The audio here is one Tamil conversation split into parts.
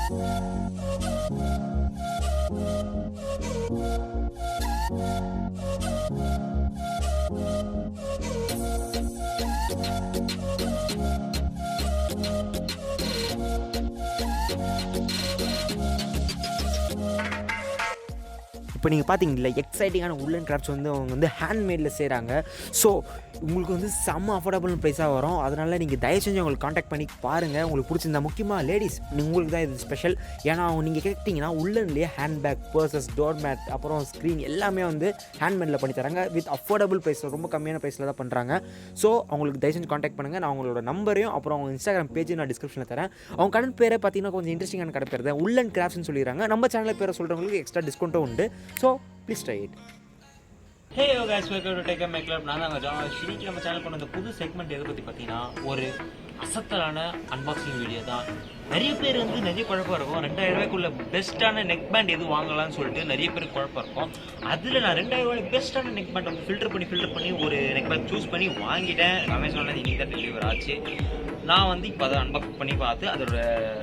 இப்போ நீங்கள் பார்த்தீங்களா எக்ஸைட்டிங்கான உல்லன் கிராஃப்ட்ஸ் வந்து அவங்க வந்து ஹேண்ட்மேடில் செய்கிறாங்க. ஸோ உங்களுக்கு வந்து செம்ம அஃபோர்டபுள் ப்ரைஸாக வரும். அதனால் நீங்கள் தயவு செஞ்சு உங்களுக்கு காண்டாக்ட் பண்ணி பாருங்கள். உங்களுக்கு பிடிச்சிருந்தா முக்கியமாக லேடிஸ் உங்களுக்கு தான் இது ஸ்பெஷல். ஏன்னா நீங்கள் கேட்டிங்கன்னா உள்ளன்லேயே ஹேண்ட்பேக், பர்சஸ், டோர் மேட், அப்புறம் ஸ்க்ரீன் எல்லாமே வந்து ஹேண்ட்மேடில் பண்ணி தராங்க. வித் அஃபோர்டபுள் ப்ரைஸில், ரொம்ப கம்மியான ப்ரைஸில் தான் பண்ணுறாங்க. ஸோ அவங்களுக்கு தயவு செஞ்சு காண்டாக்ட் பண்ணுங்கள். நான் அவங்களோட நம்பரையும் அப்புறம் அவங்க இன்ஸ்டாகிராம் பேஜையும் நான் டிஸ்கிரிப்ஷனில் தரேன். அவங்க கடை பேரை பார்த்தீங்கன்னா கொஞ்சம் இன்ட்ரெஸ்டிங்கான கடை பேர் தான் உல்லன் கிராஃப்ட்ஸ்னு சொல்லிடுறாங்க. நம்ம சேனலில் பேரை சொல்கிறவங்களுக்கு எக்ஸ்ட்ரா டிஸ்கவுண்ட்டும் உண்டு. So please try it. Hey guys, welcome to Tech and Club. நான் தான் ஜான். இன்னைக்கு நம்ம சேனல் கொண்டு வந்த புது செக்மெண்ட் எதை பற்றி பார்த்தீங்கன்னா ஒரு அசத்தலான அன்பாக்சிங் வீடியோ தான். நிறைய பேர் வந்து நிறைய குழப்பம் இருக்கும். 2000 ரூபாய்க்குள்ள பெஸ்ட்டான நெக் பேண்ட் எது வாங்கலாம்னு சொல்லிட்டு நிறைய பேருக்கு குழப்பம் இருக்கும். அதில் நான் 2000 ரூபாய் பெஸ்ட்டான நெக் பேண்ட் வந்து ஃபில்டர் பண்ணி ஒரு நெக் பேண்ட் சூஸ் பண்ணி வாங்கிட்டேன். அமேசானில் இன்னைக்கு தான் டெலிவரி ஆச்சு. நான் வந்து இப்போ அதை அன்பாக்ஸ் பண்ணி பார்த்து அதோட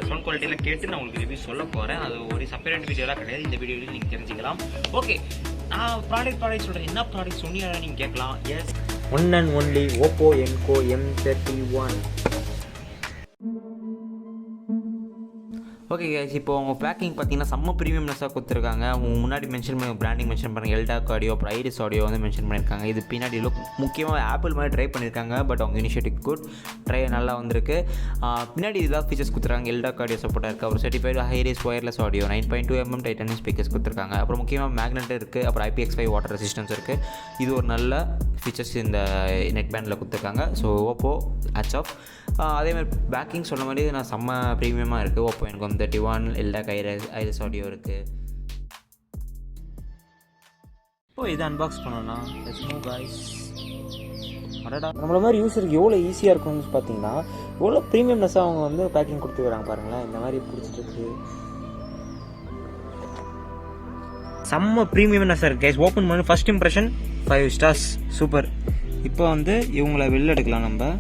சவுண்ட் குவாலிட்டியில் கேட்டு நான் உங்களுக்கு ரிவ்யூ சொல்ல போகிறேன். அது ஒரு செப்பரேட் வீடியோலாம் கிடையாது. இந்த வீடியோவில் நீங்கள் தெரிஞ்சுக்கலாம். ஓகே, நான் ப்ராடக்ட் சொல்கிறேன். என்ன ப்ராடக்ட் சொன்னீங்கன்னா நீங்கள் கேட்கலாம். Yes, one and only OPPO ENCO M31. Okay guys, இப்போ அவங்க பேக்கிங் பார்த்தீங்கன்னா செம்ம ப்ரீமியம்னஸாக கொடுத்துருக்காங்க. அவங்க முன்னாடி மென்ஷன் பண்ணி பிராண்டிங் மென்ஷன் பண்ணுறாங்க. எல்டாக் ஆடியோ, அப்புறம் ஐரிஸ் ஆடியோ வந்து மென்ஷன் பண்ணியிருக்காங்க. இது பின்னாடி லுக் முக்கியமாக ஆப்பிள் மாதிரி ட்ரை பண்ணியிருக்காங்க. பட் அவங்க இனிஷியேட்டிவ் குட் ட்ரை நல்லா வந்திருக்கு. பின்னாடி இதாக ஃபீச்சர்ஸ் கொடுத்துருக்காங்க. எல்டாக் ஆடியோ சப்போர்ட்டாக இருக்குது. அப்புறம் certified high rise wireless audio, 9.2mm titanium speakers கொடுத்துருக்காங்க. அப்புறம் முக்கியமாக மேக்னெட் இருக்குது. அப்புறம் IPX5 வாட்டர் ரெசிஸ்டன்ஸ் இருக்குது. இது ஒரு நல்ல ஃபீச்சர்ஸ் இந்த நெக் பேண்டில் கொடுத்துருக்காங்க. So OPPO hats off. அதேமாதிரி பேக்கிங் சொன்ன மாதிரி நான் செம்ம ப்ரீமியமாக இருக்குது. OPPO ENCO M31, எல்டாக் ஐரிஸ் ஆடியோ இருக்குது. இப்போ இதை அன்பாக்ஸ் பண்ணோன்னா லெட்ஸ் மூவ் गाइस. அடடா, நம்மள மாதிரி யூஸருக்கு எவ்வளோ ஈஸியாக இருக்கும்னு பார்த்தீங்கன்னா எவ்வளோ ப்ரீமியம்னஸாக அவங்க வந்து பேக்கிங் கொடுத்துக்கிறாங்க பாருங்களேன். இந்த மாதிரி பிடிச்சிட்டு செம்ம ப்ரீமியம்னஸாக இருக்குது கைஸ். ஓப்பன் பண்ணி ஃபர்ஸ்ட் இம்ப்ரெஷன் 5 ஸ்டார்ஸ், சூப்பர். இப்போ வந்து இவங்கள வெளில எடுக்கலாம். நம்ம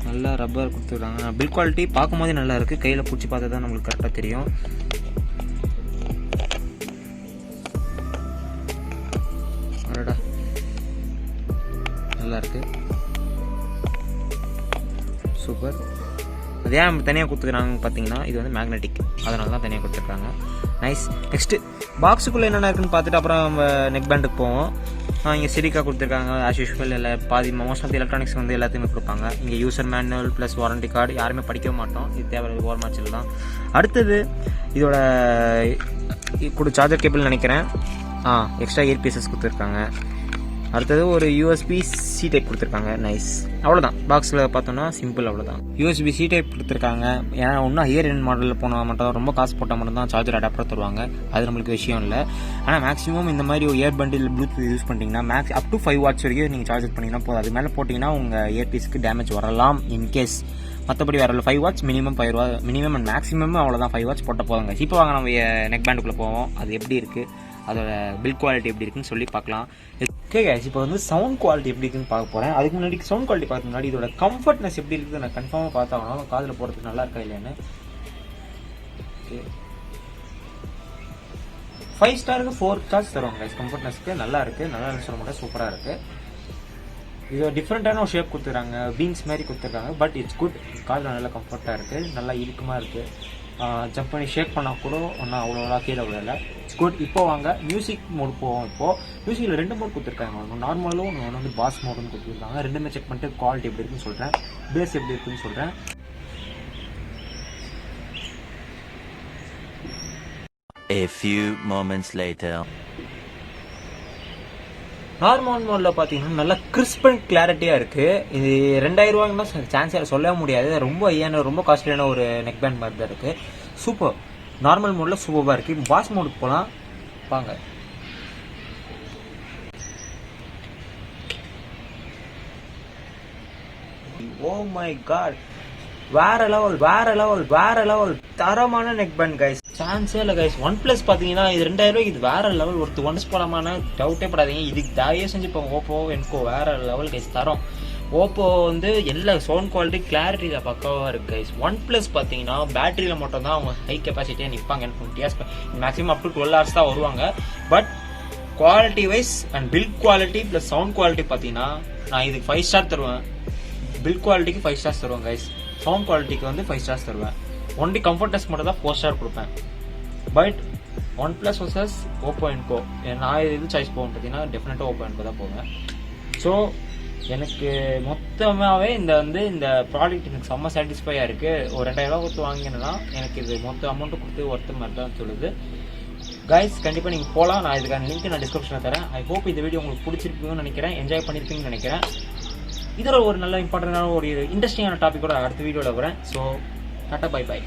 நல்லா ரப்பர் கொடுத்துருக்காங்க. பில் குவாலிட்டி பார்க்கும் போதே நல்லா இருக்குது. கையில் பிடிச்சி பார்த்தா தான் நம்மளுக்கு கரெக்டாக தெரியும். அடடா, நல்லா இருக்குது, சூப்பர். அது ஏன் தனியாக கொடுத்துக்கிறாங்க பார்த்தீங்கன்னா இது வந்து மேக்னெட்டிக், அதனால தான் தனியாக கொடுத்துருக்காங்க. நைஸ். நெக்ஸ்ட்டு பாக்ஸுக்குள்ளே என்னென்ன இருக்குன்னு பார்த்துட்டு அப்புறம் நம்ம நெக் பேண்டுக்கு போவோம். இங்கே சிரிக்கா கொடுத்துருக்காங்க. ஆஸ் யூஷுவல் பாதி மோஸ்ட் ஆஃப் எலக்ட்ரானிக்ஸ் வந்து எல்லாத்தையுமே கொடுப்பாங்க. இங்கே user manual plus warranty card. யாருமே படிக்கவே மாட்டோம், இது தேவை ஓரமாச்சில் தான். அடுத்தது இதோட சார்ஜர் கேபிள் நினைக்கிறேன். எக்ஸ்ட்ரா இயர் பீசஸ் கொடுத்துருக்காங்க. அடுத்தது ஒரு USB-C டைப் கொடுத்துருக்காங்க. நைஸ், அவ்வளோதான். பாக்ஸில் பார்த்தோன்னா சிம்பிள், அவ்வளோதான். USB-C டைப் கொடுத்துருக்காங்க. ஏன்னா இன்னும் ஹையர் எண்ட் மாடலில் போனால் மட்டும் ரொம்ப காசு போட்டால் மட்டும் தான் சார்ஜர் அடாப்டர் தருவாங்க. அது நம்மளுக்கு விஷயம் இல்லை. ஆனால் மேக்ஸிமம் இந்த மாதிரி ஒரு இயர் பண்டில் ப்ளூடூத் யூஸ் பண்ணிட்டீங்கன்னா அப் டு 5 வாட்ஸ் வரைக்கும் நீங்கள் சார்ஜர் பண்ணிங்கன்னா போதும். அது மேலே போட்டிங்கன்னா உங்கள் இயர் பீஸ்க்கு டேமேஜ் வரலாம் இன்கேஸ். மற்றபடி வரல. 5 watts minimum, 5 watts minimum and maximum அவ்வளோதான். 5 வாட்ஸ் போட்ட போதுங்க. இப்போ வாங்க நம்ம நெக் பேண்டுக்குள்ளே போவோம். அது எப்படி இருக்குது, அதோட பில் குவாலிட்டி எப்படி இருக்குன்னு சொல்லி பார்க்கலாம். ஓகே கைஸ், இப்போ வந்து சவுண்ட் குவாலிட்டி எப்படி இருக்குன்னு பார்க்க போகிறேன். அதுக்கு முன்னாடி சவுண்ட் குவாலிட்டி பார்க்க முன்னாடி இதோட கம்ஃபர்ட்னஸ் எப்படி இருக்குது நான் கன்ஃபார்மாக பார்த்தாகணும். காதில் போகிறதுக்கு நல்லா இருக்கா இல்லைன்னு. ஓகே, 5 ஸ்டாருக்கு 4 ஸ்டார்ஸ் தருவாங்க கைஸ். கம்ஃபர்ட்னஸ்க்கு நல்லா இருக்குது. நல்லா சொல்ல மாட்டேன், சூப்பராக இருக்குது. இது டிஃப்ரெண்ட்டான ஒரு ஷேப் கொடுத்துருக்காங்க. பீன்ஸ் மாதிரி கொடுத்துருக்காங்க. But it's good. காதில் நல்லா கம்ஃபர்ட்டாக இருக்குது. நல்லா இறுக்கமாக இருக்குது. ஜம்ப் பண்ணி ஷேக் பண்ணால் கூட ஒன்றும் அவ்வளோவா கீழே விடலை. It's good. இப்போ வாங்க மியூசிக் மோட் போவோம். இப்போது மியூசிக்கில் 2 மோட் கொடுத்துருக்காங்க. ஒன்று நார்மலும் ஒன்று வந்து பாஸ் மோடுன்னு கொடுத்துருக்காங்க. ரெண்டுமே செக் பண்ணிட்டு குவாலிட்டி எப்படி இருக்குன்னு சொல்கிறேன், பேஸ் எப்படி இருக்குன்னு சொல்கிறேன். A few moments later. Normal மோடில் பார்த்தீங்கன்னா நல்லா கிறிஸ்ப் அண்ட் கிளாரிட்டியாக இருக்குது. இது 2000 ரூபாய்க்கு தான் சான்ஸே சொல்லவே முடியாது. ரொம்ப ரொம்ப காஸ்ட்லியான ஒரு நெக் பேண்ட் மாதிரி தான் இருக்குது. சூப்பர். நார்மல் மோடில் சூப்பராக இருக்குது. பாஸ் மோடுக்கு போகலாம் வாங்க. ஓ மை காட், வேற லெவல் தரமான நெக் பேண்ட் கைஸ். சான்ஸே இல்லை கைஸ். OnePlus பார்த்தீங்கன்னா இது 2000 ரூபாய்க்கு இது வேற லெவல். ஒருத்தர் ஒன்ஸ் போலாமான டவுட்டே படாதீங்க. இதுக்கு தயவு செஞ்சு இப்போ OPPO ENCO வேற லெவல் கைஸ். தரோம் ஓப்போ வந்து எல்லா சவுண்ட் குவாலிட்டி கிளாரிட்டியில் பக்காவாக இருக்குது கைஸ். ஒன் ப்ளஸ் பார்த்தீங்கன்னா பேட்டரியில் மட்டும் தான் அவங்க ஹை கெப்பாசிட்டியாக நிற்பாங்க. 20 years maximum up to 12 hours தான் வருவாங்க. But quality wise and build quality plus sound quality பார்த்தீங்கன்னா நான் இதுக்கு 5 ஸ்டார் தருவேன். பில்ட் குவாலிட்டிக்கு 5 ஸ்டார்ஸ் தருவேன் கைஸ். சவுண்ட் குவாலிட்டிக்கு வந்து 5 ஸ்டார்ஸ் தருவேன். ஒன்லி கம்ஃபர்ட் டெஸ்ட் மட்டும் தான் 4 ஸ்டார் கொடுப்பேன். But one plus versus Oppo என்கோ நான் எது சாய்ஸ் போவேன் பார்த்தீங்கன்னா டெஃபினட்டாக ஓப்போ என்கோ தான் போவேன். ஸோ எனக்கு மொத்தமாகவே இந்த ப்ராடக்ட் எனக்கு செம்ம சாட்டிஸ்ஃபையாக இருக்குது. ஒரு 2000 ரூபா கொடுத்து வாங்கினேன்னா எனக்கு இது மொத்த அமௌண்ட்டு கொடுத்து ஒருத்த மாதிரி தான் சொல்லுது கைஸ். கண்டிப்பாக நீங்கள் போகலாம். நான் இதுக்கான லிங்க் நான் டிஸ்கிரிப்ஷனில் தரேன். ஐ ஹோப் இந்த வீடியோ உங்களுக்கு பிடிச்சிருப்பீங்கன்னு நினைக்கிறேன், என்ஜாய் பண்ணியிருப்பீங்கன்னு நினைக்கிறேன். இதோட ஒரு நல்ல இம்பார்ட்டண்டான ஒரு இன்ட்ரெஸ்டிங்கான டாப்பிக்கோட அடுத்த வீடியோவில் வரேன். So tata bye by.